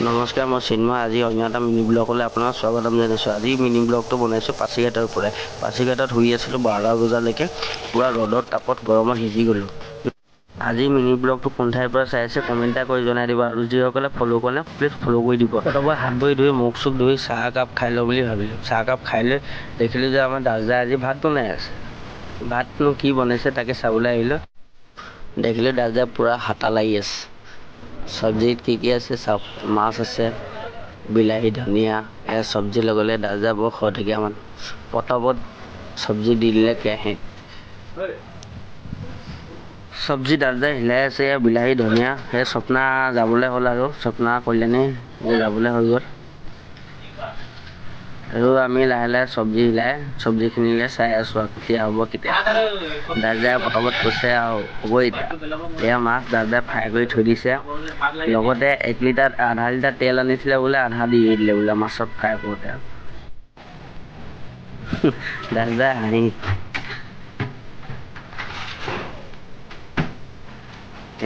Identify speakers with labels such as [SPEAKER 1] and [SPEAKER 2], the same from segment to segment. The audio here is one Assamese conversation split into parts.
[SPEAKER 1] নমস্কাৰ, মই চিন্ময়। আজি অন্য এটা মিনি ব্লগলৈ আপোনাক স্বাগতম জনাইছোঁ। আজি মিনি ব্লগটো বনাইছোঁ পাছিঘাটৰ পৰাই। পাছিঘাটত শুই আছিলোঁ 12 বজালৈকে, পূৰা ৰ'দত তাপত গৰমত সিজি গ'লোঁ। আজি মিনি ব্লগটো কোন ঠাইৰ পৰা চাই আছে কমেণ্ট এটা কৰি জনাই দিব, আৰু যিসকলে ফ'ল' কৰা নাই প্লিজ ফ'ল' কৰি দিব। প্ৰথমে হাত ভৰি ধুই মুখ চুখ ধুই চাহ একাপ খাই লওঁ বুলি ভাবিলোঁ। চাহ একাপ খাই লৈ দেখিলোঁ যে আমাৰ দাদাই আজি ভাত বনাই আছে। ভাতনো কি বনাইছে তাকে চাবলৈ আহিলোঁ। দেখিলোঁ দাদাই পূৰা হাতা লাগি আছে। চব্জিত কি আছে চাওক, মাছ আছে, বিলাহী, ধনিয়া, এই চব্জি লগালে দাদা বৰ খৰতকীয়া মানুহ। পটাপট চব্জি দি দিলে কেৰাহীত। চব্জি দাদাই হিলাই আছে, বিলাহী, ধনিয়া। সেই স্বপ্না যাবলৈ হ'ল, আৰু স্বপ্না কল্যাণী যাবলৈ হৈ গ'ল। আৰু আমি লাহে লাহে চব্জি হিলাই চব্জিখিনিলৈ চাই আছোঁ আৰু কেতিয়া হ'ব কেতিয়া। দাদাই পটাপট কৈছে আৰু হ'ব এতিয়া। এয়া মাছ দাদাই ফ্ৰাই কৰি থৈ দিছে, লগতে 1 লিটাৰ আধা লিটাৰ তেল আনিছিলে বোলে, আধা দি দিলে বোলে মাছত ফ্ৰাই কৰোঁতে। দাদাই হাঁহি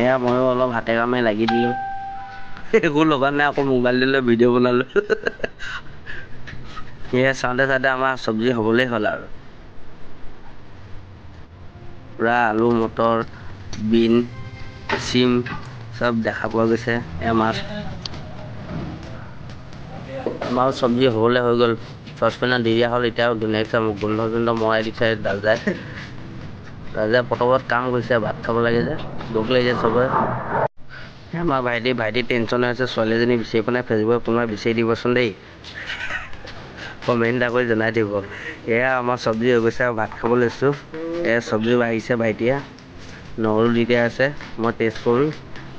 [SPEAKER 1] এয়া ময়ো অলপ হাতে কামে লাগি দিলোঁ। একো লগা নাই, আকৌ মোবাইলটো লৈ ভিডিঅ' বনালোঁ। সেয়া চাওঁতে চাওঁতে আমাৰ চব্জি হ'বলেই হ'ল আৰু। পূৰা আলু, মটৰ, বিন, চিম চব দেখা পোৱা গৈছে। এয়া মাছ আমাৰো চব্জি হ'বলৈ হৈ গ'ল। চচপেনত দি দিয়া হ'ল, এতিয়া ধুনীয়াকৈ গোন্ধ মৰাই দিছে দাদাই। দাদাই পটাপট কাম কৰিছে, ভাত খাব লাগে যে, ভোক লাগিছে চবৰে। আমাৰ ভাইটি টেনশ্যন হৈ আছে, ছোৱালীজনী বিচাৰি পোৱা নাই। ফেচবুকত কোনোবাই বিচাৰি দিবচোন দেই, কমেণ্ট এটা কৰি জনাই দিব। এয়া আমাৰ চব্জি হৈ গৈছে আৰু ভাত খাব লৈছোঁ। এয়া চব্জি বাঢ়িছে ভাইটিয়ে, নহৰু দি দিয়া আছে। মই টেষ্ট কৰোঁ,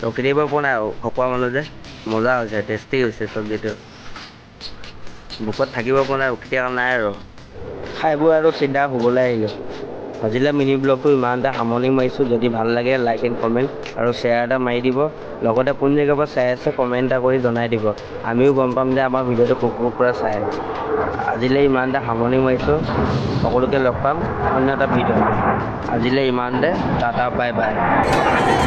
[SPEAKER 1] ৰখি দিব পৰা নাই আৰু খকুৱা মানুহ যে। মজা হৈছে, টেষ্টি হৈছে চব্জিটো। ভোকত থাকিব পৰা নাই, ৰখি থকা নাই আৰু খাই বৈ আৰু চিধা শুবলৈ আহিলোঁ। আজিলৈ মিনি ব্লগটো ইমানতে সামৰণি মাৰিছোঁ। যদি ভাল লাগে লাইক এণ্ড কমেণ্ট আৰু শ্বেয়াৰ এটা মাৰি দিব। লগতে কোন জেগাৰ পৰা চাই আছে কমেণ্ট এটা কৰি জনাই দিব, আমিও গম পাম যে আমাৰ ভিডিঅ'টো ক'ৰ পৰা চাই। আজিলৈ ইমানতে সামৰণি মাৰিছোঁ। সকলোকে লগ পাম অন্য এটা ভিডিঅ'ত। আজিলৈ ইমানতে, টাটা বাই বাই।